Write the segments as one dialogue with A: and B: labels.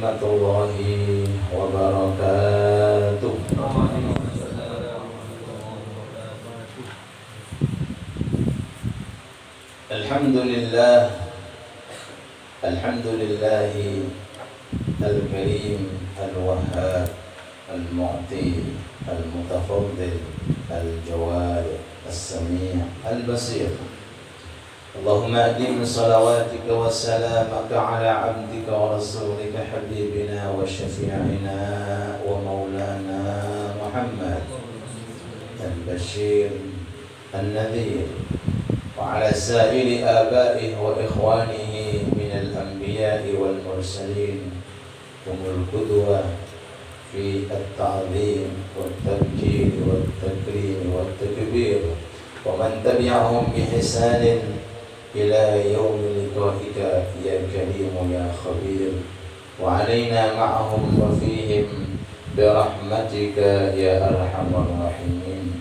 A: warahmatullahi wabarakatuh. Alhamdulillah, alhamdulillahi al-karim, al-wahhab, al-mu'ti, al-mutafaddil, al-jawad, al-sami', al-basir. Allahumma adim salawatika wa salamaka ala abdika wa rasulika habibina wa syafi'ina wa maulana Muhammad al-bashir al-nadhir wa ala sa'iri abaihi wa ikhwanihi min al-anbiya'i wal mursalin humul qudwa fi at-ta'zim wa at-tabjil wa at-takrim wa at-takbir wa man tabi'ahum bi ihsanin ila yaumi liqa'ika ya karim ya khabir wa alaina ma'ahum wa fihim bi rahmatika ya arhamar rahimin.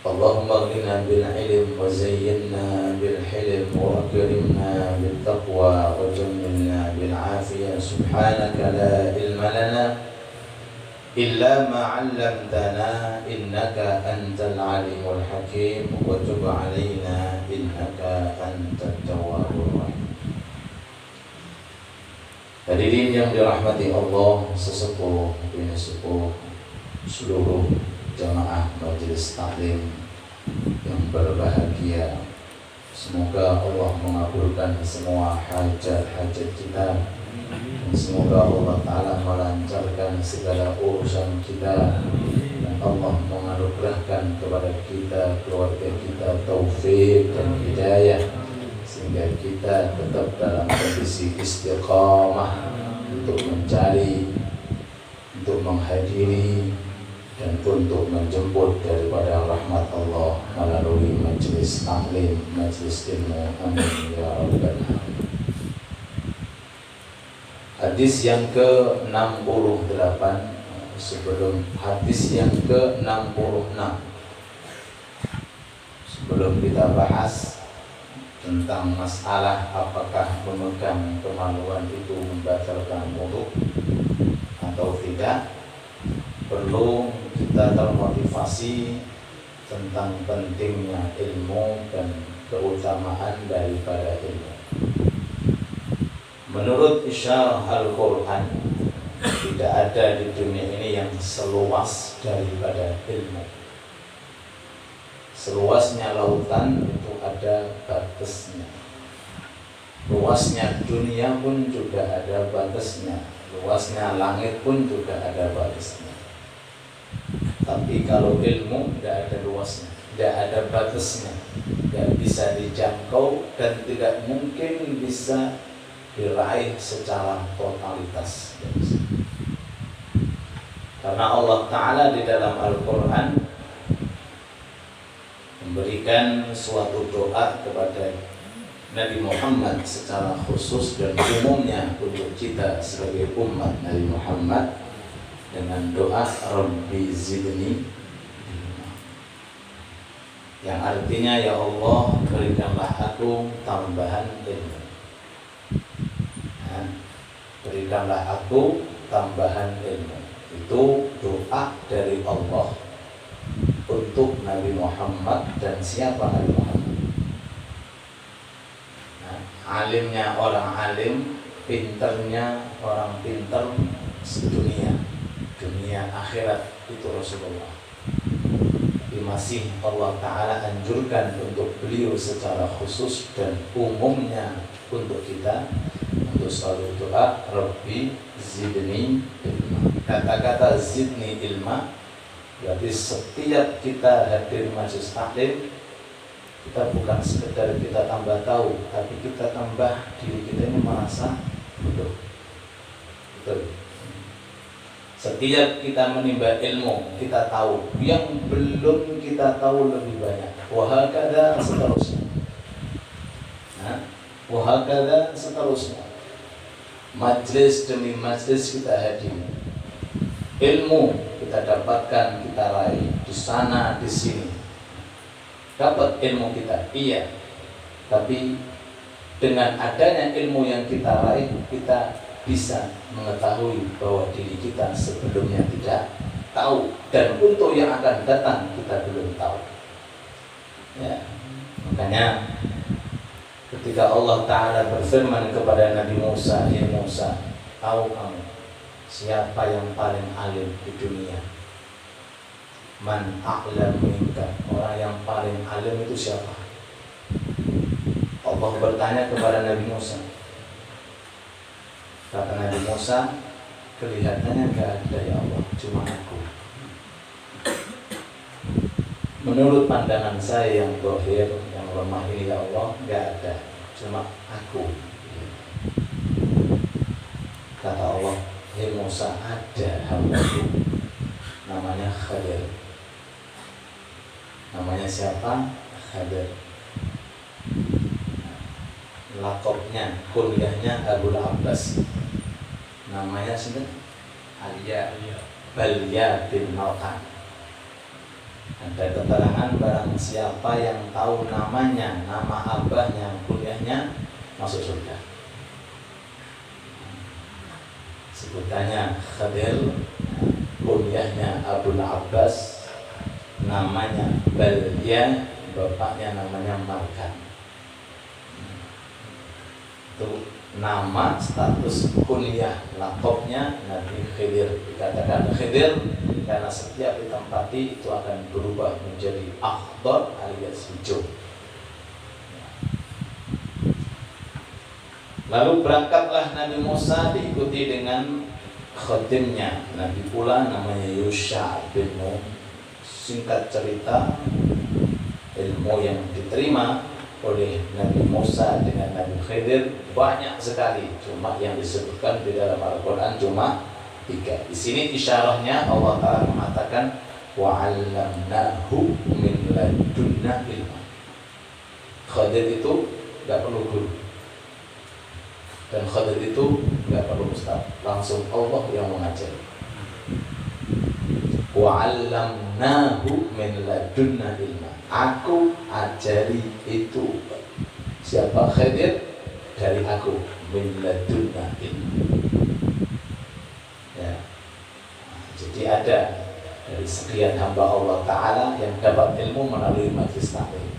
A: Allahumma aghnina bil ilm wa zayyinna bil hilm wa akrimna bil taqwa wa jammilna bil afiyah. Subhanaka la ilma lana illa ma 'allamtana innaka antal alimul hakim wa tub 'alaina innaka antat tawwabur rahim. Hadirin yang dirahmati Allah, sesepuh bini sepuh, seluruh jamaah majelis taklim yang berbahagia, semoga Allah mengabulkan semua hajat-hajat kita. Semoga Allah Ta'ala melancarkan segala urusan kita, dan Allah menganugerahkan kepada kita, keluarga kita, taufik dan hidayah, sehingga kita tetap dalam kondisi istiqamah untuk mencari, untuk menghadiri, dan untuk menjemput daripada rahmat Allah melalui majelis taklim, majelis ilmu. Amin ya rabbal alamin. Hadis yang ke-68, sebelum hadis yang ke-66, sebelum kita bahas tentang masalah apakah memegang kemaluan itu membatalkan wudu atau tidak, perlu kita termotivasi tentang pentingnya ilmu dan keutamaan daripada ilmu. Menurut isyarah Al-Quran, tidak ada di dunia ini yang seluas daripada ilmu. Seluasnya lautan itu ada batasnya. Luasnya dunia pun juga ada batasnya. Luasnya langit pun juga ada batasnya. Tapi kalau ilmu tidak ada luasnya, tidak ada batasnya, tidak bisa dijangkau dan tidak mungkin bisa diraih secara totalitas. Karena Allah Ta'ala di dalam Al-Quran memberikan suatu doa kepada Nabi Muhammad secara khusus dan umumnya untuk kita sebagai umat Nabi Muhammad, dengan doa Rabbi zidni, yang artinya ya Allah berikanlah aku tambahan ilmu. Berikanlah aku tambahan ilmu. Itu doa dari Allah untuk Nabi Muhammad. Dan siapa Nabi Muhammad? Alimnya orang alim, pinternya orang pinter sedunia, dunia akhirat, itu Rasulullah. Tapi masih Allah Ta'ala anjurkan untuk beliau secara khusus dan umumnya untuk kita, untuk selalu doa Rabbi zidni ilma. Kata-kata zidni ilma berarti setiap kita hadir majelis taklim, kita bukan sekedar kita tambah tahu, tapi kita tambah diri kita ini merasa betul. Setiap kita menimba ilmu, kita tahu yang belum kita tahu lebih banyak. Wahakada seterusnya. Wahakada seterusnya. Majlis demi majlis kita hadiri. Ilmu kita dapatkan, kita raih di sana, di sini. Dapat ilmu kita, iya. Tapi Dengan adanya ilmu yang kita raih, kita bisa mengetahui bahwa diri kita sebelumnya tidak tahu, dan untuk yang akan datang kita belum tahu. Ya, makanya ketika Allah Ta'ala berfirman kepada Nabi Musa, "Ya Musa, tahu kamu siapa yang paling alim di dunia? Man a'lam minka." Orang yang paling alim itu siapa? Allah bertanya kepada Nabi Musa. Kata Nabi Musa, "Kelihatannya gak ada ya Allah, cuma aku. Menurut pandangan saya yang zahir, yang lemah ini ya Allah, gak ada, cuma aku." Kata Allah, "Hei Musa, ada hamba-Ku namanya Khadir." Namanya siapa? Khadir. Lakopnya, kuliahnya Abul Abbas. Namanya siapa? Balya bin Malkan. Ada keterangan barang siapa yang tahu namanya, nama abahnya, kuliahnya, masuk surga. Sebutannya Khadir, kuliahnya Abul Abbas, namanya Balya, bapaknya namanya Malkan. Itu nama, status kuliah, lakopnya Nabi Khidir. Dikatakan Khidir karena setiap ditempati itu akan berubah menjadi akhdar alias hijau. Lalu berangkatlah Nabi Musa diikuti dengan khadimnya Nabi pula, namanya Yusha bin Nun. Singkat cerita, ilmu yang diterima oleh Nabi Musa dengan Nabi Khidir banyak sekali, cuma yang disebutkan di dalam Al-Quran cuma 3. Di sini isyarahnya Allah Ta'ala mengatakan wa 'allamnahu min ladunna ilma. Khidir itu gak perlu guru, dan Khidir itu gak perlu ustaz, langsung Allah yang mengajari. Wa 'allamnahu min ladunna ilma. Aku ajari itu. Siapa? Khidir, dari aku, min ladunna ilmu. Ya. Jadi ada dari sekian hamba Allah Ta'ala yang dapat ilmu melalui majlis taklim.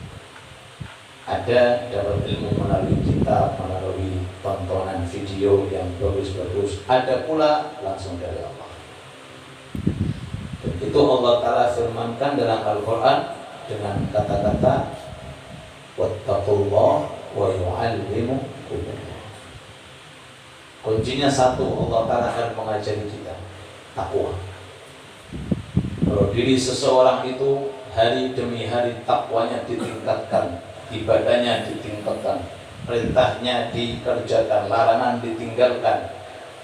A: Ada dapat ilmu melalui kitab, melalui tontonan video yang bagus-bagus. Ada pula langsung dari Allah. Dan itu Allah Ta'ala firmankan dalam Al-Quran dengan kata-kata wattaqullah wa yu'allimukumullah. Kuncinya satu, Allah Ta'ala akan mengajari kita takwa. Kalau diri seseorang itu hari demi hari takwanya ditingkatkan, ibadahnya ditingkatkan, perintahnya dikerjakan, larangan ditinggalkan,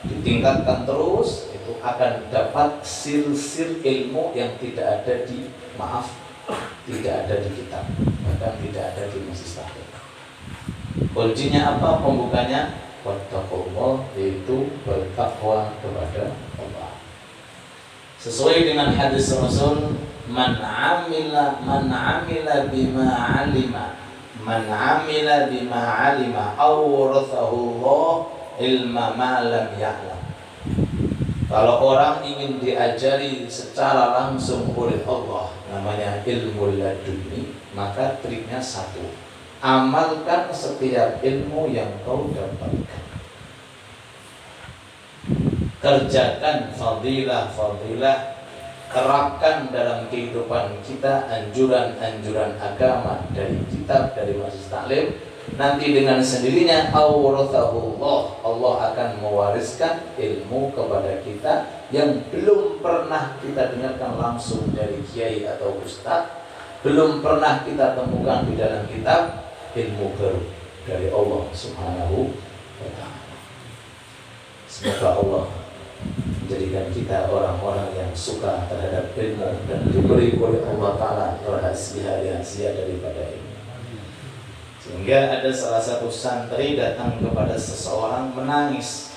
A: ditingkatkan terus, itu akan dapat sir-sir ilmu yang tidak ada di tidak ada di kitab, bahkan tidak ada di majlis taklim. Kuncinya apa? Pembukanya wattaqullah, yaitu bertakwa kepada Allah. Sesuai dengan hadis Rasul, man amila bima alima awrathahu Allah ilma ma lam ya'lam. Kalau orang ingin diajari secara langsung oleh Allah, namanya ilmu laduni, maka triknya satu, amalkan setiap ilmu yang kau dapatkan. Kerjakan fadilah-fadilah, terapkan dalam kehidupan kita anjuran-anjuran agama dari kitab, dari majlis taklim. Nanti dengan sendirinya awrathahullah, Allah akan mewariskan ilmu kepada kita yang belum pernah kita dengarkan langsung dari kiai atau ustaz, belum pernah kita temukan di dalam kitab, ilmu baru dari Allah Subhanahu wa ta'ala. Semoga Allah menjadikan kita orang-orang yang suka terhadap ilmu dan diberi oleh Allah Ta'ala rahasia-rahasia daripada ilmu. Sehingga ada salah satu santri datang kepada seseorang menangis.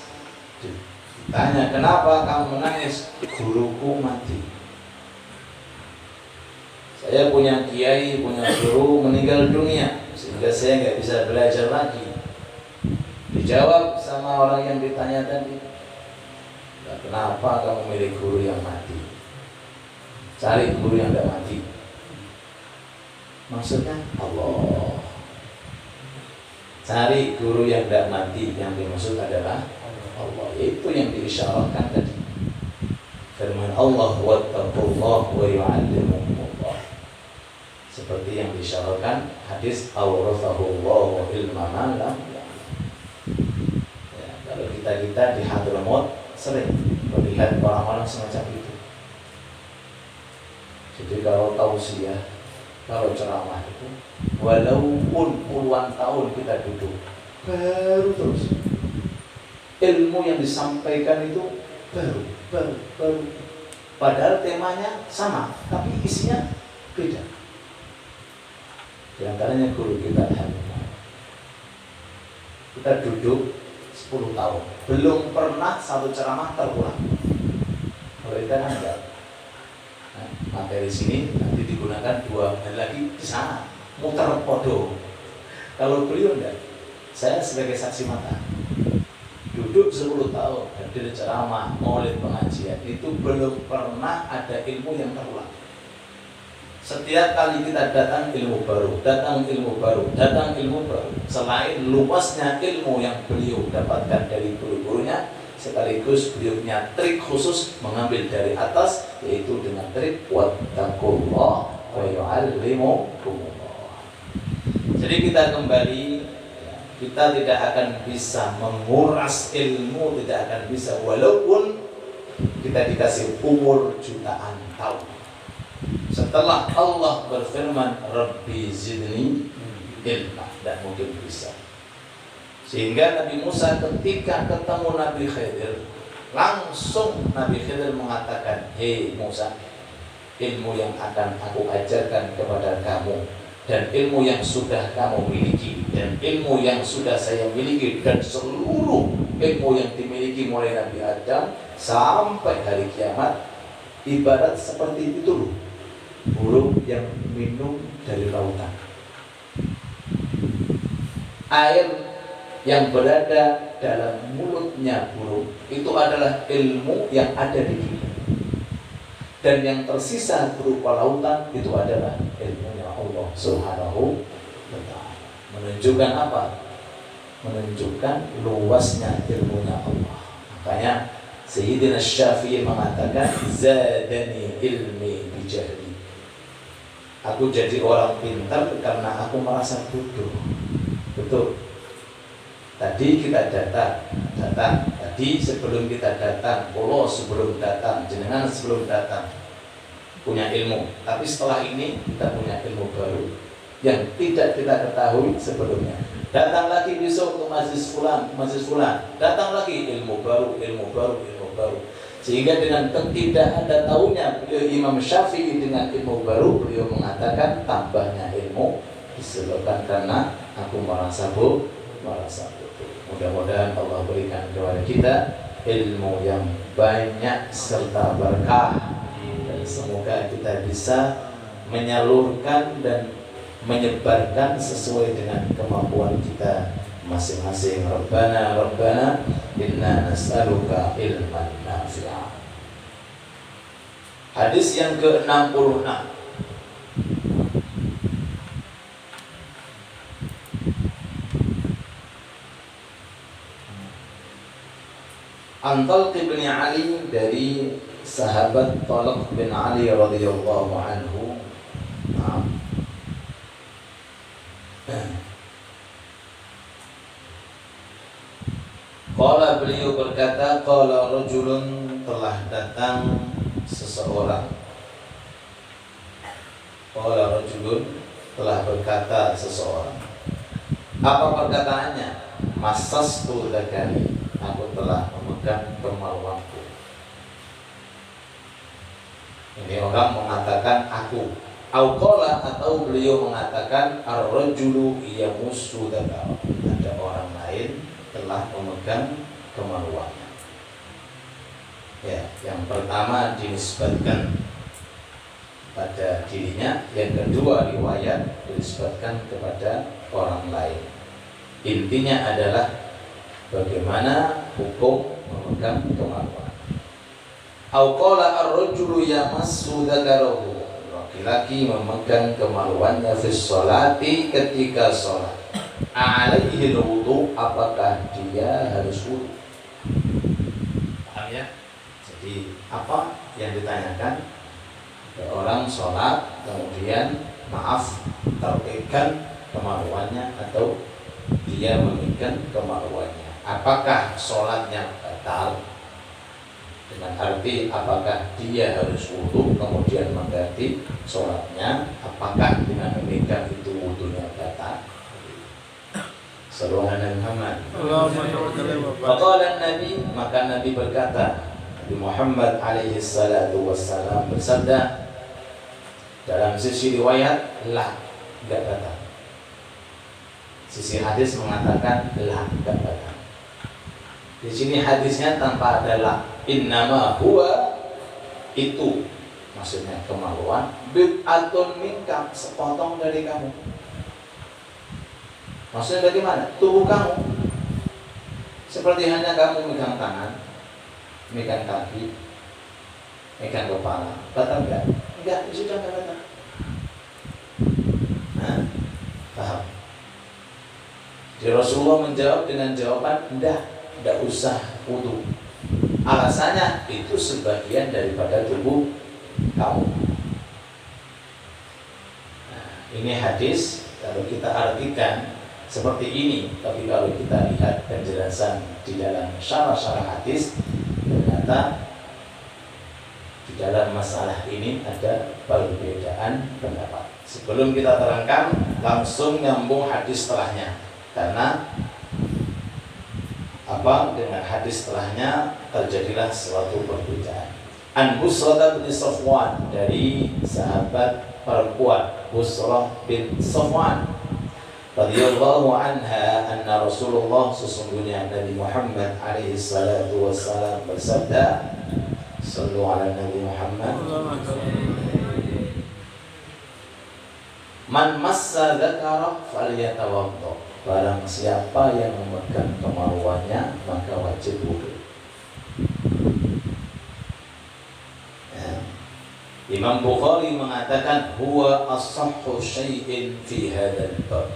A: Ditanya, kenapa kamu menangis? Guruku mati. Saya punya kiai, punya guru meninggal dunia, sehingga saya nggak bisa belajar lagi. Dijawab sama orang yang ditanya tadi, kenapa kamu milih guru yang mati? Cari guru yang tidak mati. Maksudnya Allah. Cari guru yang tidak mati. Yang dimaksud adalah Allah. Itu yang diisyaratkan tadi. Firman Allah, wattaqullah wa yu'allimukumullah. Seperti yang disyaratkan hadis awrathahullahu ilma ma lam ya'lam. Ya, kalau kita di Hadramaut sering melihat orang-orang semacam itu. Jadi kalau tausiah, kalau ceramah itu, walaupun puluhan tahun kita duduk, baru terus ilmu yang disampaikan itu baru. Padahal temanya sama, tapi isinya beda. Di antaranya guru kita kita duduk 10 tahun, belum pernah satu ceramah terulang. Kalau kita kan enggak. Nah, materi sini nanti digunakan 2 hari lagi di sana, muter podo. Kalau beliau enggak, saya sebagai saksi mata. Duduk 10 tahun, hadir ceramah, maulid pengajian, itu belum pernah ada ilmu yang terulang. Setiap kali kita datang ilmu baru, datang ilmu baru, datang ilmu baru. Selain luasnya ilmu yang beliau dapatkan dari guru-gurunya, sekaligus beliau punya trik khusus mengambil dari atas, yaitu dengan trik wattaqullah wa yu'allimukumullah. Jadi kita kembali, kita tidak akan bisa menguras ilmu, tidak akan bisa walaupun kita dikasih umur jutaan tahun. Setelah Allah berfirman Rabbi zidni ilma, dan mungkin bisa. Sehingga Nabi Musa ketika ketemu Nabi Khidir, langsung Nabi Khidir mengatakan, hei Musa, ilmu yang akan aku ajarkan kepada kamu dan ilmu yang sudah kamu miliki dan ilmu yang sudah saya miliki dan seluruh ilmu yang dimiliki mulai Nabi Adam sampai hari kiamat, ibarat seperti itu, burung yang minum dari lautan. Air yang berada dalam mulutnya burung itu adalah ilmu yang ada di dunia, dan yang tersisa berupa lautan itu adalah ilmunya Allah Subhanahu wa ta'ala. Menunjukkan apa? Menunjukkan luasnya ilmunya Allah. Makanya Sayyidina Syafi'i mengatakan zadani ilmi bijahli. Aku jadi orang pintar karena aku merasa bodoh. Betul. Tadi kita datang. Tadi sebelum kita datang, Allah sebelum datang, jenengan sebelum datang punya ilmu. Tapi setelah ini kita punya ilmu baru yang tidak kita ketahui sebelumnya. Datang lagi besok ke majlis fulan, datang lagi ilmu baru. Sehingga dengan tidak ada tahunya beliau Imam Syafi'i dengan ilmu baru, beliau mengatakan tambahnya ilmu disebabkan karena aku merasa bodoh. Mudah-mudahan Allah berikan kepada kita ilmu yang banyak serta berkah, dan semoga kita bisa menyalurkan dan menyebarkan sesuai dengan kemampuan kita masing-masing. Rabbana inna nas'aluka ilman nafi'a. Hadis yang ke-66. Talq bin Ali, dari sahabat Talq bin Ali radhiyallahu anhu. Qala, beliau berkata, qala rajulun, telah datang seseorang. Qala rajulun, telah berkata seseorang. Apa perkataannya? Masastu dzakari, aku telah memegang kemaluanku. Ini orang mengatakan aku. Auqala, atau beliau mengatakan ar-rajulu yamussu dzakara, ada orang lain telah memegang kemaluannya. Ya, yang pertama dinisbatkan pada dirinya, yang kedua riwayat dinisbatkan kepada orang lain. Intinya adalah bagaimana hukum memegang kemaluan. Au qala ar-rajulu yamassu dzakarahu, laki-laki memegang kemaluannya fi sholati ketika sholat. Alaihi wudu, apakah dia harus wudu? Paham ya? Jadi apa yang ditanyakan? Orang sholat kemudian terpegang kemaluannya atau dia memegang kemaluannya, apakah sholatnya batal? Dengan arti apakah dia harus wudu kemudian mengganti sholatnya, apakah dengan memegang itu wudunya batal? Sallallahu alaihi Muhammad. Faqala Nabi, maka Nabi berkata, Nabi Muhammad alaihi salatu wassalam bersabda dalam sisi riwayat, lah, enggak batal. Sisi hadis mengatakan lah, enggak batal. Di sini hadisnya tanpa ada la, innama huwa, itu maksudnya kemaluan, bid'atun minka, sepotong dari kamu. Maksudnya bagaimana? Tubuh kamu seperti hanya kamu megang tangan, megang kaki, megang kepala, batal enggak? Enggak, sudah enggak batal. Nah, paham? Jadi Rasulullah menjawab dengan jawaban tidak usah wudu. Alasannya itu sebagian daripada tubuh kamu. Nah, ini hadis kalau kita artikan seperti ini, tapi kalau kita lihat penjelasan di dalam syarah-syarah hadis, ternyata di dalam masalah ini ada perbedaan pendapat. Sebelum kita terangkan, langsung nyambung hadis setelahnya, karena dengan hadis setelahnya terjadilah suatu perbedaan. An Busrah bin Safwan, dari sahabat perempuan Busrah bin Safwan radhiyallahu anha, anna Rasulullah, sesungguhnya Nabi Muhammad alaihi salatu wassalam bersabda, sallu ala Nabi Muhammad, man massa dzakara falyatawaddo, barang siapa yang memegang kemaluannya maka wajib wudu. Ya. Imam Bukhari mengatakan huwa as-sahhu syai'in fi hadzal bab.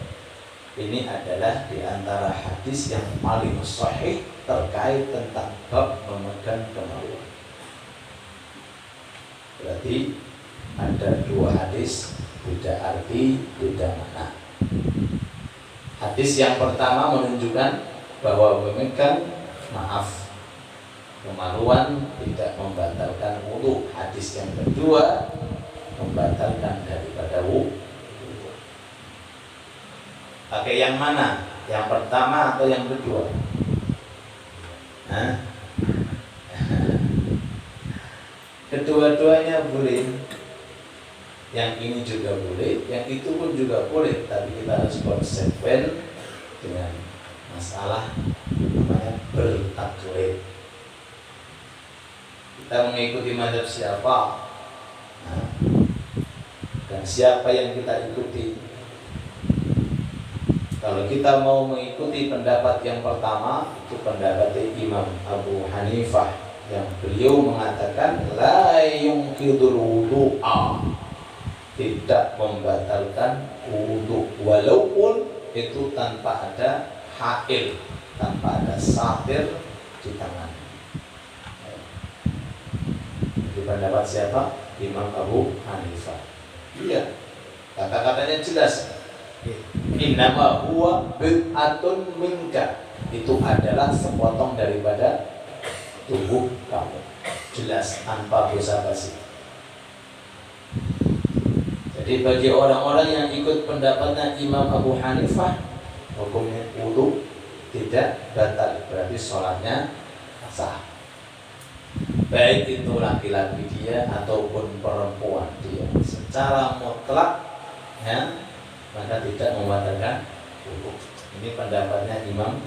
A: Ini adalah di antara hadis yang paling sahih terkait tentang bab memegang kemaluan. Berarti ada dua hadis, beda arti, beda makna. Hadis yang pertama menunjukkan bahwa memegang kemaluan tidak membatalkan wudu. Hadis yang kedua membatalkan daripada wudu. Pakai yang mana? Yang pertama atau yang kedua? Kedua-duanya boleh. Yang ini juga boleh, yang itu pun juga boleh, tapi kita harus konsekuen dengan masalah namanya bertaklid. Kita mengikuti mazhab siapa, dan siapa yang kita ikuti. Kalau kita mau mengikuti pendapat yang pertama, itu pendapat Imam Abu Hanifah, yang beliau mengatakan la yunqidul wudu'a, tidak membatalkan wudu, walaupun itu tanpa ada hail, tanpa ada satir di tangan. Itu pendapat siapa? Imam Abu Hanifah. Iya, kata-katanya jelas. Innama huwa bid'atun minka, itu adalah sepotong daripada tubuh kamu. Jelas, tanpa basa-basi. Jadi bagi orang-orang yang ikut pendapatnya Imam Abu Hanifah, hukumnya wudu tidak batal, berarti sholatnya sah. Baik itu laki-laki dia ataupun perempuan dia, secara mutlak, ya, maka tidak membatalkan wudu. Ini pendapatnya Imam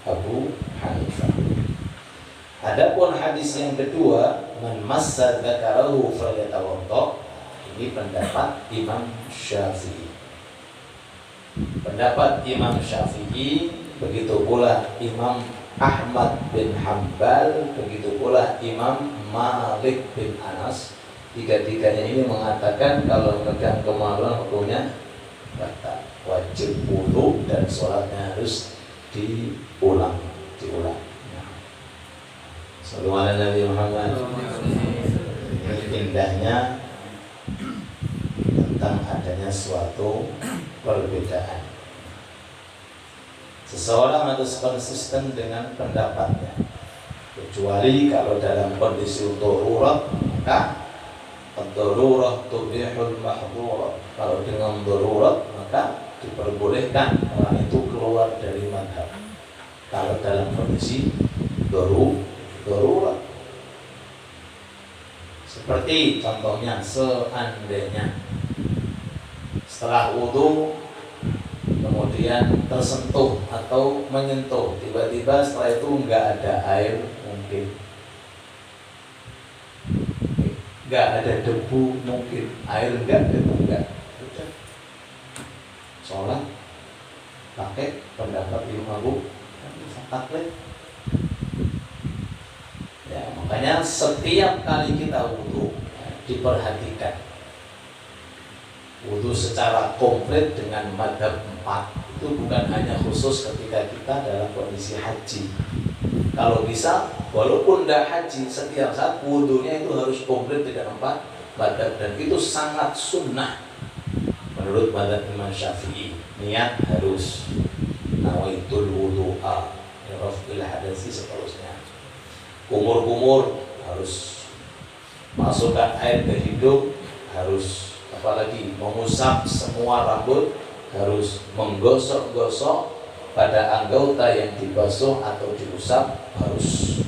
A: Abu Hanifah. Adapun hadis yang kedua, man massa dzakarahu falyatawaddo, ini pendapat Imam Syafi'i. Pendapat Imam Syafi'i begitu pula Imam Ahmad bin Hambal, begitu pula Imam Malik bin Anas. Tiga-tiganya ini mengatakan kalau memegang kemaluan hukumnya batal, wajib wudu dan sholatnya harus diulang. Sallallahu alaihi Muhammad. Indahnya tentang adanya suatu perbedaan. Seseorang harus konsisten dengan pendapatnya, kecuali kalau dalam kondisi darurat, maka ad-darurah tubihul mahdhurat. Kalau dengan darurat maka diperbolehkan orang itu keluar dari mazhab. Kalau dalam kondisi darurat, seperti contohnya seandainya setelah wudu kemudian tersentuh atau menyentuh, tiba-tiba setelah itu nggak ada air, mungkin nggak ada debu, mungkin air nggak, debu nggak, udah sholat pakai pendapat Imam Abu Hanifah. Ya, makanya setiap kali kita wudu diperhatikan wudu secara komplit dengan madhab 4. Itu bukan hanya khusus ketika kita dalam kondisi haji. Kalau bisa, walaupun tidak haji, setiap saat wudunya itu harus komplit dengan 4 madhab, dan itu sangat sunnah menurut madhab Imam Syafi'i. Niat harus nawaitul wudu'a raf'il hadasi seterusnya. Kumur-kumur harus masukkan air ke hidung, harus apalagi mengusap semua rambut, harus menggosok-gosok pada anggota yang dibasuh atau diusap harus.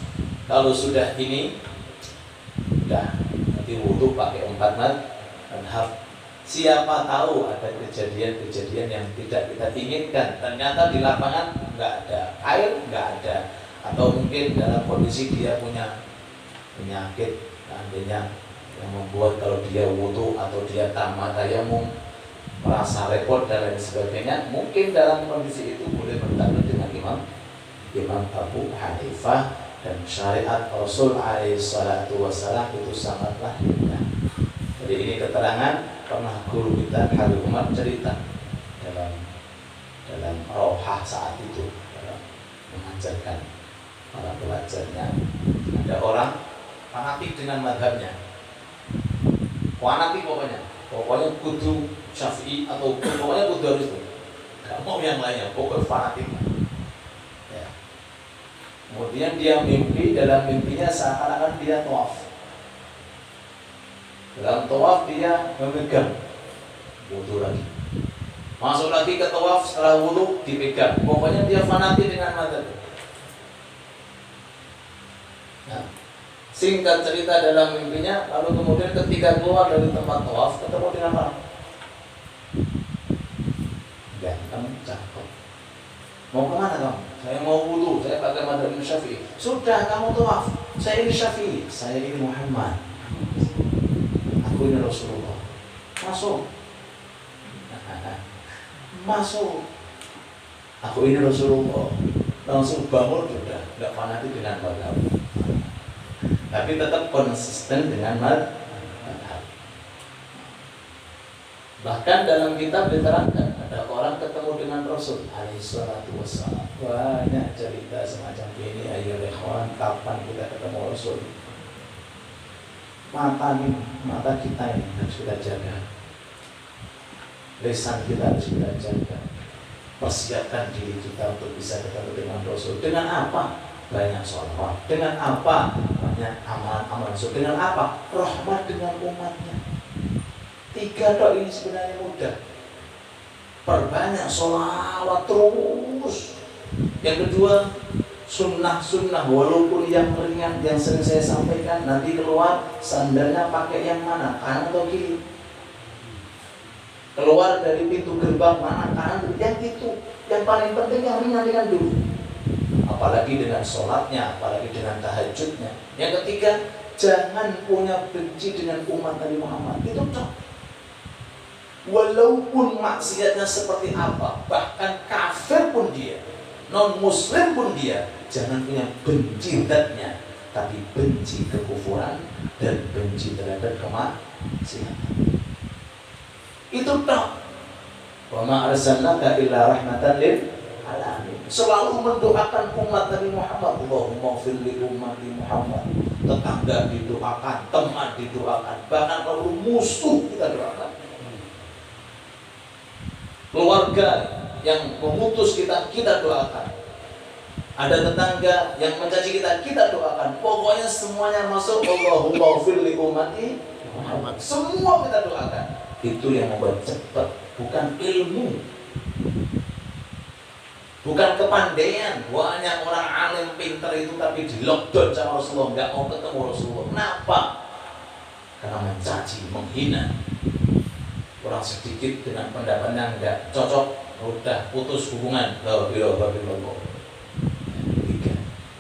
A: Kalau sudah ini, sudah nanti wudu pakai 4 madhab. Siapa tahu ada kejadian-kejadian yang tidak kita inginkan, ternyata di lapangan nggak ada air, nggak ada, atau mungkin dalam kondisi dia punya penyakit seandainya yang membuat kalau dia wudu atau dia tamat tayamum merasa repot dan lain sebagainya, mungkin dalam kondisi itu boleh bertanya dengan Imam Abu Hanifah, dan syariat Rasul alaihi salatu wassalam itu sangatlah indah. Jadi ini keterangan pernah guru kita Habib Umar cerita dalam rohah saat itu, dalam mengajarkan para pelajarnya, ada orang fanatik dengan madhabnya, fanatik pokoknya kudu Syafi'i atau pokoknya kudu harus itu, gak mau yang lainnya, pokoknya fanatik ya. Kemudian dia mimpi, dalam mimpinya seakan-akan dia tawaf. Dalam tawaf dia memegang, wudu lagi, masuk lagi ke tawaf, setelah wudu dipegang. Pokoknya dia fanatik dengan madhab. Nah, singkat cerita dalam mimpinya, lalu kemudian ketika keluar dari tempat tawaf ketemu dengan orang ganteng, cakep. Mau kemana kamu? Saya mau wudu, saya pakai madhab Syafi'i. Sudah, kamu tawaf. Saya ini Syafi'i, saya ini Muhammad. Aku ini Rasulullah. Masuk. Aku ini Rasulullah. Langsung bangun sudah, tidak fanatik dengan madhab, tapi tetap konsisten dengan madhab. Bahkan dalam kitab diterangkan ada orang ketemu dengan Rasul alaihi salatu wassalam. Banyak cerita semacam ini. Ayo ikhwan, kapan kita ketemu Rasul? Mata kita ini harus kita jaga, lisan kita harus kita jaga, persiapkan diri kita untuk bisa ketemu dengan Rasul. Dengan apa? Banyak sholawat. Dengan apa? Banyak amalan-amalan Rasul. Dengan apa? Rahmat dengan umatnya. 3 tok ini sebenarnya mudah. Perbanyak sholawat terus. Yang kedua, sunnah walaupun yang ringan yang sering saya sampaikan. Nanti keluar sandalnya pakai yang mana, kanan atau kiri? Keluar dari pintu gerbang mana, kanan? Yang itu yang paling penting, yang ringan dulu. Apalagi dengan sholatnya, apalagi dengan tahajudnya. Yang ketiga, jangan punya benci dengan umat Nabi Muhammad. Itu cok. Walaupun maksiatnya seperti apa, bahkan kafir pun dia, non muslim pun dia jangan punya benci zatnya, tapi benci kekufuran dan benci terhadap kemaksiatan. Itu tok. Wa ma arsalnaka illa rahmatan lil alamin. Selalu mendoakan umat Nabi Muhammad, Allahumma fir li ummati Muhammad. Tetangga didoakan, teman didoakan, bahkan kalau musuh kita doakan. Keluarga yang memutus kita doakan. Ada tetangga yang mencaci kita doakan. Pokoknya semuanya masuk Allahumma fir li ummati Muhammad. Semua kita doakan. Itu yang membuat cepat, bukan ilmu, bukan kepandaian. Banyak orang alim pintar itu tapi di lockdown sama Rasulullah, nggak mau ketemu Rasulullah. Kenapa? Karena mencaci, menghina. Orang sedikit dengan pendapat yang nggak cocok, udah putus hubungan.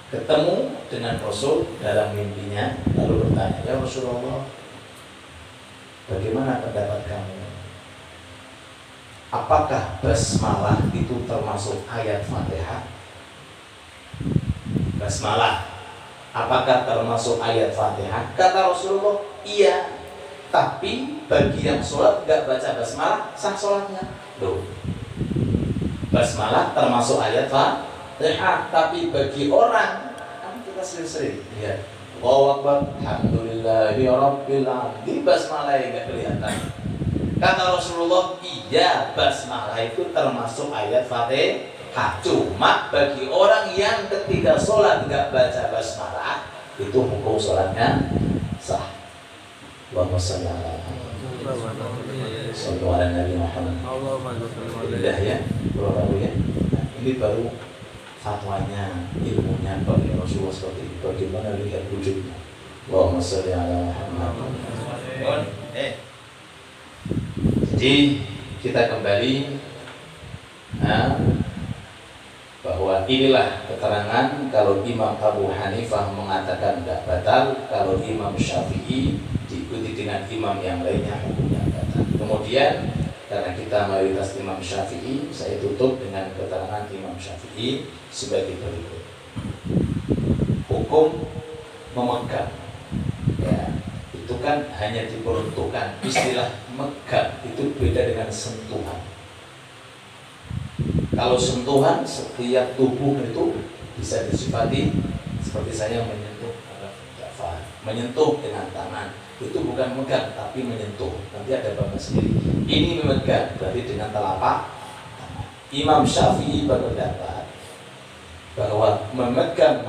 A: Ketemu dengan Rasul dalam mimpinya, lalu bertanya, ya Rasulullah, bagaimana pendapat kamu? Apakah basmalah itu termasuk ayat Fatihah? Basmalah, apakah termasuk ayat Fatihah? Kata Rasulullah, iya. Tapi bagi yang sholat nggak baca basmalah, sah sholatnya. Loh, basmalah termasuk ayat Fatihah, tapi bagi orang, kan kita sering-sering lihat, Allahu Akbar, alhamdulillahi rabbil alamin, basmalah nggak kelihatan. Kata Rasulullah, iya, basmalah itu termasuk ayat Fatihah. Cuma bagi orang yang ketika sholat nggak baca basmalah, itu hukum sholatnya sah. Allahumma shalli ala Nabi Muhammad. Indah ya, ya. Ini baru fatwanya, ilmunya bagi Rasulullah seperti itu. Bagaimana lihat wujudnya? Allahumma shalli ala Muhammad. Jadi kita kembali bahwa inilah keterangan kalau Imam Abu Hanifah mengatakan tidak batal, kalau Imam Syafi'i diikuti dengan imam yang lainnya hukumnya batal. Kemudian karena kita mayoritas Imam Syafi'i, saya tutup dengan keterangan Imam Syafi'i sebagai berikut. Hukum memegang, ya, itu kan hanya diperuntukkan. Istilah megang itu beda dengan sentuhan. Kalau sentuhan, setiap tubuh itu bisa disifati seperti saya menyentuh dengan tangan. Itu bukan megang, tapi menyentuh. Nanti ada bapak sendiri. Ini memegang, berarti dengan telapak tangan. Imam Syafi'i berpendapat bahwa memegang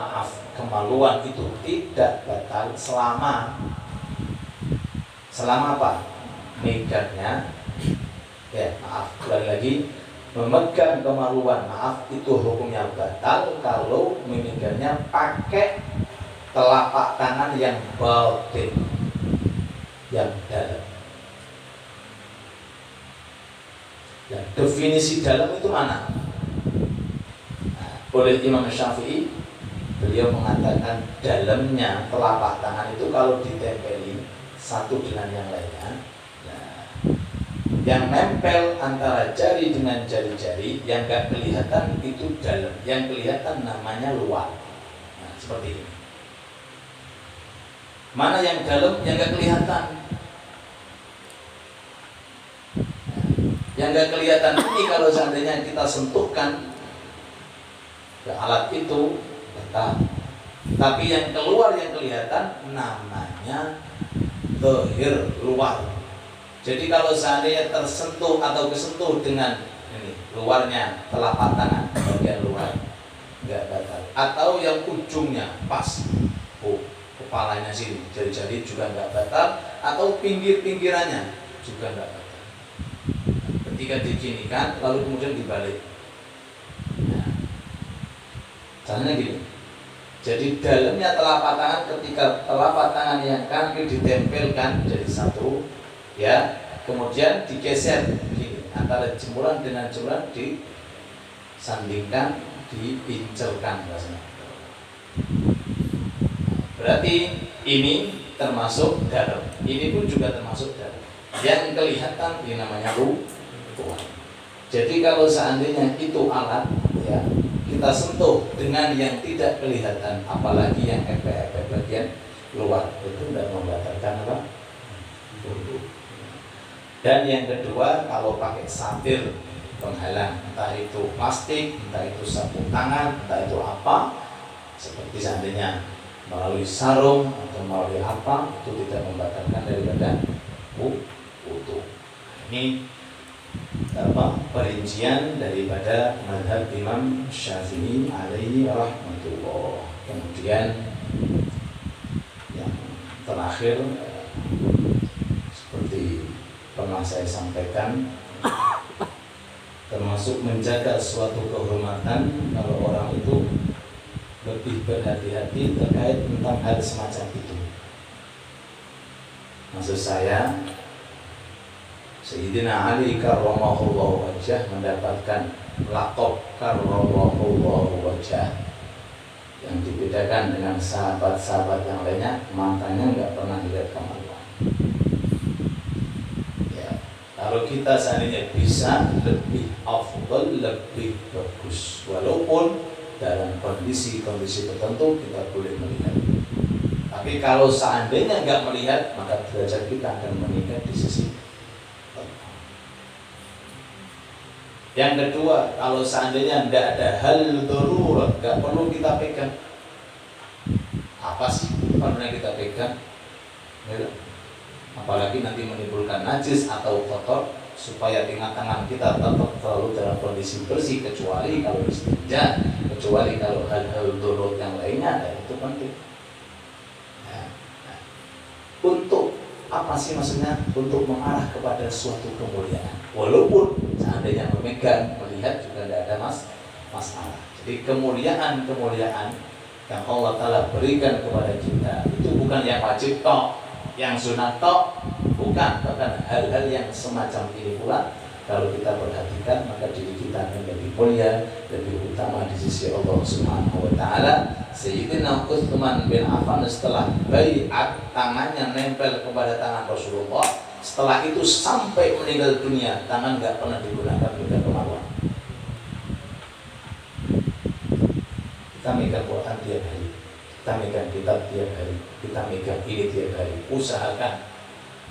A: kemaluan itu tidak batal selama apa? Megangnya, kembali lagi, memegang kemaluan, itu hukumnya batal kalau memegangnya pakai telapak tangan yang batin, yang dalam. Ya, definisi dalam itu mana? Oleh Imam Syafi'i, beliau mengatakan dalamnya telapak tangan itu kalau ditempeli satu dengan yang lainnya, yang nempel antara jari dengan jari-jari yang gak kelihatan itu dalam, yang kelihatan namanya luar. Nah, seperti ini. Mana yang dalam, yang gak kelihatan? Yang gak kelihatan ini kalau seandainya kita sentuhkan ke alat itu, tetap. Tapi yang keluar yang kelihatan namanya zahir, luar. Jadi kalau seandainya tersentuh atau kesentuh dengan ini luarnya telapak tangan bagian luar, nggak batal. Atau yang ujungnya pas, kepalanya sini, jari-jari juga nggak batal. Atau pinggir-pinggirannya juga nggak batal. Ketika diginikan lalu kemudian dibalik. Nah, caranya gini. Jadi dalamnya telapak tangan, ketika telapak tangan yang kanan ditempelkan jadi satu, ya, kemudian digeser begini, antara jemuran dengan jemuran disandingkan, dipincerkan rasanya. Berarti ini termasuk dalam, ini pun juga termasuk dalam. Yang kelihatan ini namanya luar. Jadi kalau seandainya itu alat, ya, kita sentuh dengan yang tidak kelihatan, apalagi yang efek-efek bagian luar, itu tidak membatalkan apa? Wudu. Dan yang kedua, kalau pakai satir penghalang, entah itu plastik, entah itu sabuk tangan, entah itu apa, seperti seandainya melalui sarung atau melalui apa, itu tidak membatalkan daripada wudu. Ini perincian daripada mazhab Imam Syafi'i alaihi rahmatullah. Kemudian yang terakhir, seperti pernah saya sampaikan, termasuk menjaga suatu kehormatan kalau orang itu lebih berhati-hati terkait tentang hal semacam itu. Maksud saya, Sayyidina Ali karramallahu wajhah mendapatkan laqab karramallahu wajhah, yang dibedakan dengan sahabat-sahabat yang lainnya, matanya nggak pernah dilihat kemaluan. Ya, kalau kita seandainya bisa lebih afdal, lebih bagus, walaupun dalam kondisi-kondisi tertentu kita boleh melihat. Tapi kalau seandainya nggak melihat, maka derajat kita akan meningkat di sisi. Yang kedua, kalau seandainya tidak ada hal darurat, nggak perlu kita pegang. Apa sih pernah kita pegang? Ya. Apalagi nanti menimbulkan najis atau kotor, supaya tangan kita tetap selalu dalam kondisi bersih, kecuali kalau istinja, kecuali kalau hal-hal darurat yang lainnya, dan itu penting. Untuk apa sih maksudnya? Untuk mengarah kepada suatu kemuliaan. Walaupun seandainya memegang, melihat juga tidak ada masalah. Jadi kemuliaan yang Allah Ta'ala berikan kepada kita itu bukan yang wajib tok, yang sunat tok, bukan. Bahkan hal-hal yang semacam ini pula, kalau kita perhatikan, maka diri kita akan lebih mulia, lebih utama di sisi Allah Subhanahu wa Ta'ala. Sayyidina Utsman bin Affan setelah baiat, tangannya nempel kepada tangan Rasulullah. Setelah itu sampai meninggal dunia, tangan nggak pernah digunakan untuk kemaluan. Kita megang Quran tiap hari, kita megang kitab tiap hari, kita megang ini tiap hari. Usahakan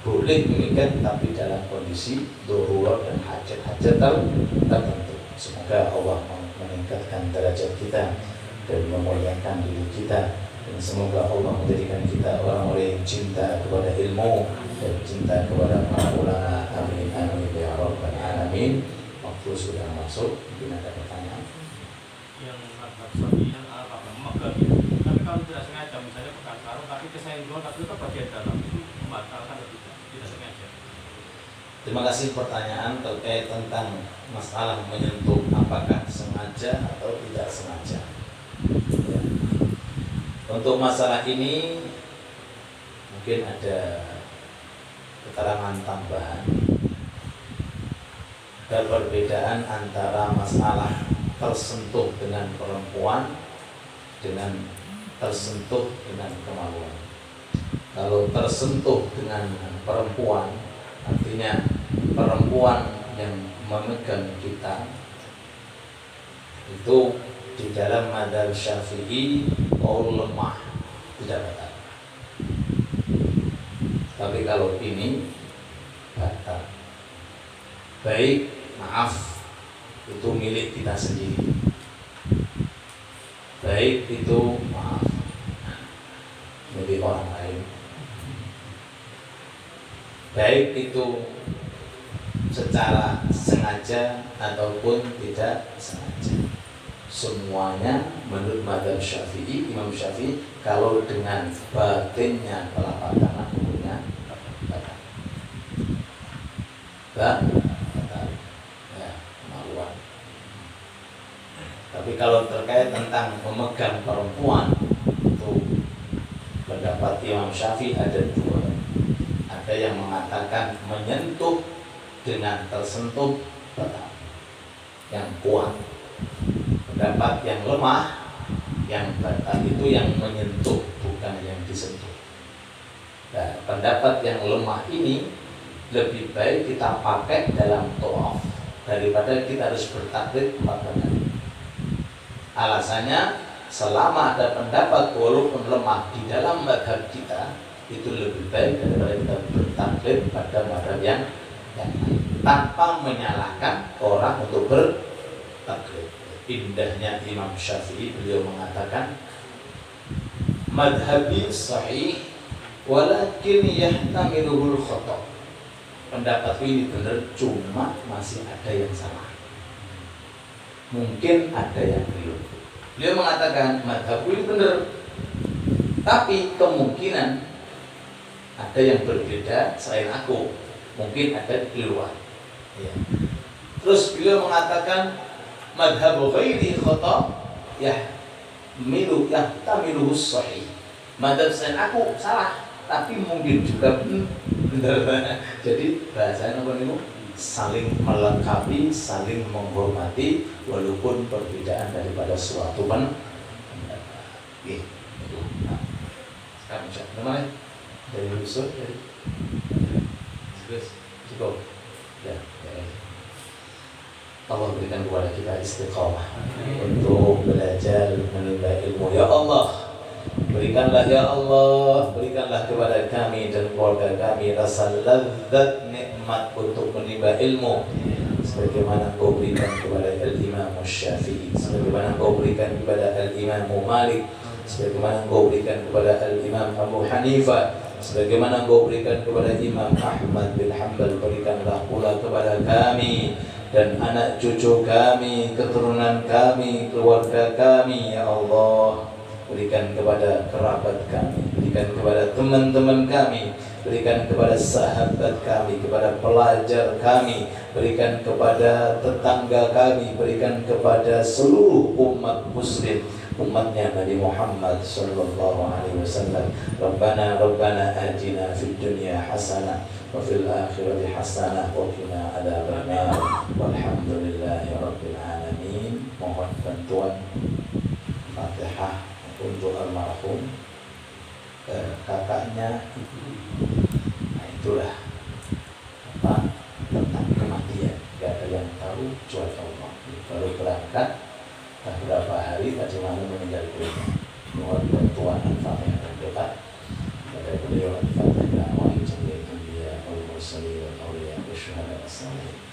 A: boleh memegang, tapi dalam kondisi darurat dan hajat-hajat tertentu. Semoga Allah meningkatkan derajat kita dan memuliakan diri kita, dan semoga Allah menjadikan kita orang-orang yang cinta kepada ilmu dan cinta kepada para ulama. Amin amin ya rabbal alamin. Waktu sudah masuk, mungkin ada pertanyaan.
B: Yang mazhab Syafi'i yang memegang, tapi kalau tidak sengaja, misalnya pegang sarung tapi kesenggol, tapi itu bagian dalam, itu membatalkan atau tidak sengaja?
A: Terima kasih pertanyaan terkait tentang masalah menyentuh, apakah sengaja atau tidak sengaja. Ya. Untuk masalah ini mungkin ada keterangan tambahan. Ada perbedaan antara masalah tersentuh dengan perempuan dengan tersentuh dengan kemaluan. Kalau tersentuh dengan perempuan, artinya perempuan yang memegang kita, itu di dalam mazhab Syafi'i qaul lemah, tidak batal. Tapi kalau ini batal. Baik, maaf, itu milik kita sendiri. Baik itu maaf, milik orang lain. Baik itu secara sengaja ataupun tidak sengaja, semuanya menurut mazhab Syafi'i, Imam Syafi'i, kalau dengan batinnya telapak tangan hukumnya batal. Batal. Ya, kemaluan. Tapi kalau terkait tentang memegang perempuan, itu pendapat Imam Syafi'i ada dua. Ada yang mengatakan menyentuh dengan tersentuh batal, yang kuat. Pendapat yang lemah, yang batal itu yang menyentuh, bukan yang disentuh. Nah, pendapat yang lemah ini lebih baik kita pakai dalam tawaf daripada kita harus bertakbir 4 kali. Alasannya, selama ada pendapat walaupun lemah di dalam mazhab kita, itu lebih baik daripada kita bertaklid pada mazhab yang lain, tanpa menyalahkan orang untuk bertaklid. Indahnya Imam Syafi'i, beliau mengatakan, madhabi sahih walakin yahtamiluhul khata'. Pendapatku ini benar, cuma masih ada yang salah, mungkin ada yang belum. Beliau mengatakan madhabku ini benar, tapi kemungkinan ada yang berbeda selain aku, mungkin ada di luar ya. Terus beliau mengatakan madhabu ghairi khata' yahtamiluhu sahih. Madhab selain aku salah, tapi mungkin juga benar. Jadi bahasanya apa nih? Saling melengkapi, saling menghormati, walaupun perbedaan daripada suatu pendapat. Itu. Nah, sekarang namanya dari usul dari cukup. Ya. Allah berikan kepada kita istiqamah untuk belajar menimba ilmu. Ya Allah, berikanlah ya Allah, berikanlah kepada kami dan keluarga kami rasa lezat nikmat untuk menimba ilmu, sebagaimana Kau berikan kepada Al-Imam Syafi'i, sebagaimana Kau berikan kepada Al-Imam Malik, sebagaimana Kau berikan kepada Al-Imam Abu Hanifah, sebagaimana Kau berikan kepada Imam Ahmad bin Hanbal. Berikanlah pula kepada kami dan anak cucu kami, keturunan kami, keluarga kami, ya Allah. Berikan kepada kerabat kami, berikan kepada teman-teman kami, berikan kepada sahabat kami, kepada pelajar kami, berikan kepada tetangga kami, berikan kepada seluruh umat muslim, umatnya Nabi Muhammad sallallahu alaihi wasallam. Rabbana atina fid dunya hasanah wa fil akhirati hasanah wa qina adzabannar. Walhamdulillahi rabbil alamin. Mohon bantuan Fatihah untuk almarhum kakaknya ibu. Nah, itulah apa tentang kematian. Gak ada yang tahu kecuali Allah. Baru berangkat beberapa hari tadi malam meninggal dunia. Mohon bantuan Al-Fatihah dan doa kepada beliau. Al-Fatihah wa jami'il anbiya wal mursalin wal awliya wasyuhada as-salihin.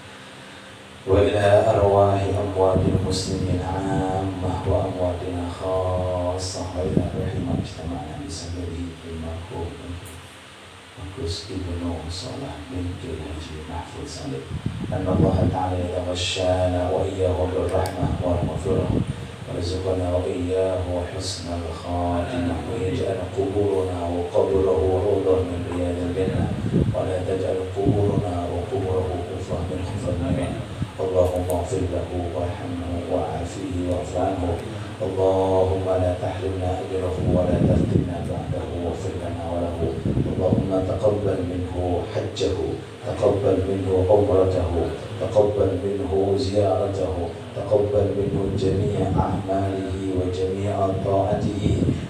A: وإلى أرواح أموات المسلمين عامة وأمواتنا خاصة. وإلى رحم اجتمعنا بسببه المرحوم مكروس ابن صالح بن الحجي محفوظ صالح أن الله تعالى يتغشانا وإياه بالرحمة والمغفرة ويرزقنا وإياه حسن الخاتمة ويجعل قبورنا وقبره روضة من رياض الجنة ولا تجعل قبورنا وقبره كفرا من حفظ النار. اللهم اغفر له وارحمه وعافيه واعف عنه. اللهم لا تحرمنا اجره ولا تفتنا بعده واغفر لنا وله. اللهم تقبل منه حجه، تقبل منه عمرته، تقبل منه زيارته، تقبل منه جميع اعماله وجميع طاعته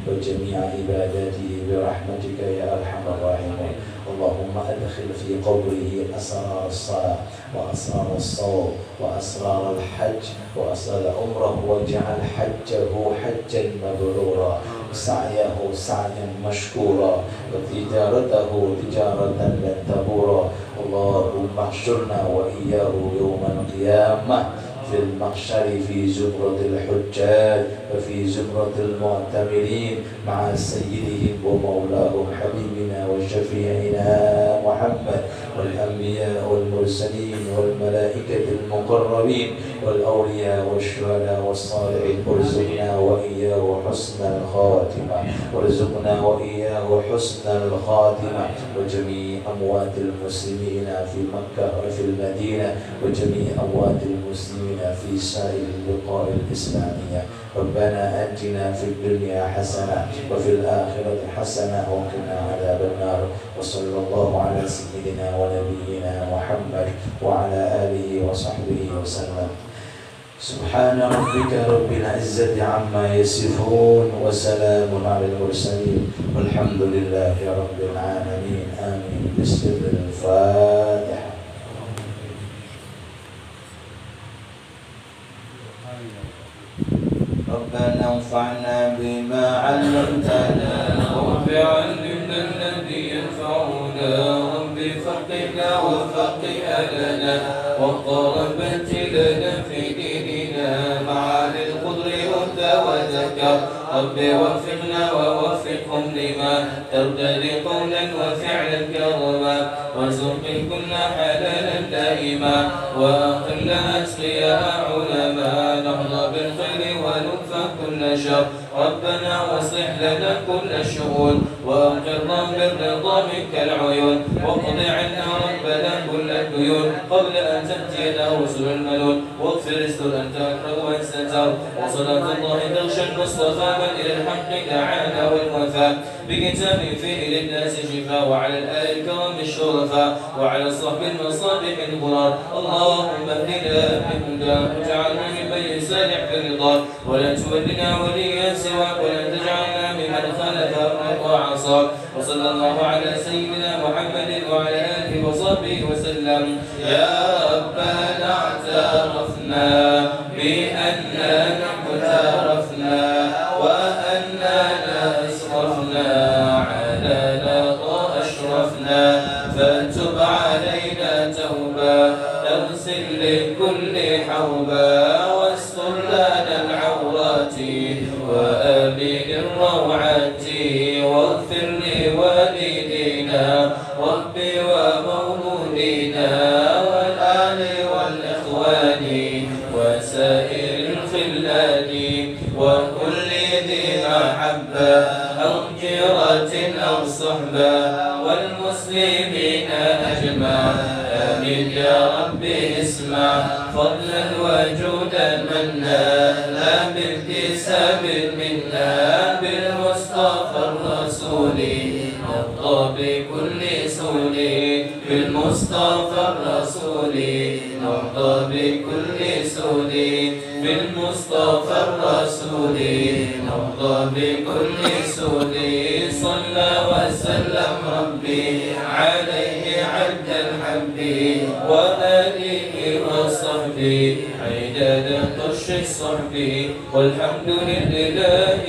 A: وجميع عباداته برحمتك يا ارحم الراحمين. اللهم أدخل في قبره أسرار الصلاة وأسرار الصوم وأسرار الحج وأسرار العمرة، واجعل حجه حجا مبرورا، سعيه سعيا مشكورا، وتجارته تجارة لن تبورا. اللهم احشرنا وإياه يوم القيامة في المحشر في زمرة الحجاج وفي زمرة المعتمرين مع سيدهم ومولاهم حبيبنا وشفيعنا محمد والأنبياء والمرسلين والملائكة المقربين والأولياء والشهداء والصالحين. ارزقنا وإياه حسن الخاتمة، ارزقنا وإياه حسن الخاتمة، وجميع أموات المسلمين في مكة وفي المدينة وجميع أموات المسلمين في سائر البقاع الإسلامية. ربنا آتنا في الدنيا حسنة وفي الآخرة حسنة وقنا عذاب النار. وصلى الله على سيدنا ونبينا محمد وعلى آله وصحبه وسلم. سبحان ربك رب العزة عما يصفون وسلام على المرسلين والحمد لله رب العالمين. آمين. بسم الفاتحة. رب ربنا انفعنا بما علمتنا
C: رب علمنا الذي ينفعنا رب فقنا وفقه أهلنا وقربت لنا في ديننا مع القدر أنثى وذكر رب وفقنا ووفقهم لما ترتدي قولا وفعلا كرما وارزق كنا حلالا دائما وأقلنا أتقياء علما نحظى بالخير ونكفى كل شر ربنا واصلح لنا كل الشؤون وأقرنا بالرضا منك العيون واقض عنا ربنا كل الديون قبل أن تأتينا رسل المنون واغفر استر أنت أكرم وإن ستر وصلاة الله تغشى المصطفى من إلى الحق دعانا والوفاء بكتاب فيه للناس شفاء وعلى الآل الكرام الشرفاء وعلى الصحب المصابح الغرار اللهم اهدنا بهدى واجعلنا من بين سالح في الرضا ولا تولنا وليا سواك ولا تجعلنا ممن خالف أمرك وعصاك وصلى الله على سيدنا محمد وعلى آله وصحبه وسلم يا ربنا اعترفنا بأننا اقترفنا وأننا أسرفنا على لقى أشرفنا فتب علينا توبا اغسل لكل حوبا واستر لنا العورات وآمن الروعات واغفر لوالدينا رب ومولودينا والآل والإخوان وسائر الخلان وكل ذي محبة أو جيرة أو صحبة والمسلمين أجمع آمين يا رب اسمع فضلا وجودا منا لا باكتساب منا بالمصطفى الرسول نرضى بكل سول بالمصطفى الرسول نرضى بكل سول بالمصطفى الرسول نرضى بكل سول صلى وسلم ربي عليه عد الحب وآله وصحبه عدد طش الصحب والحمد لله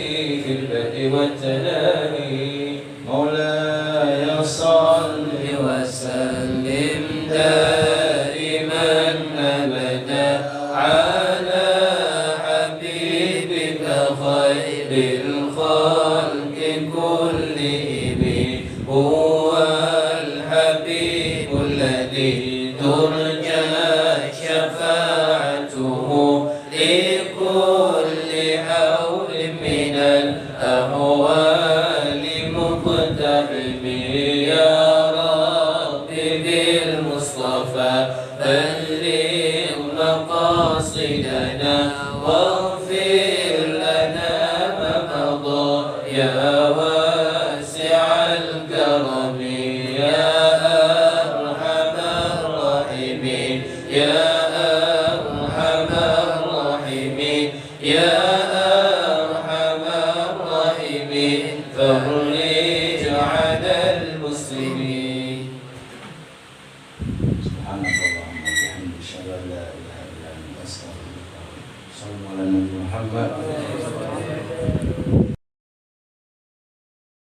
C: في البدء والتلاهي مولاي صل وسلم دائما أبدا على حبيبك خير الخلق كلهم هو الحبيب الذي ترجى شفاعته لكل حول من الأهوال مقتحم يا رب بالمصطفى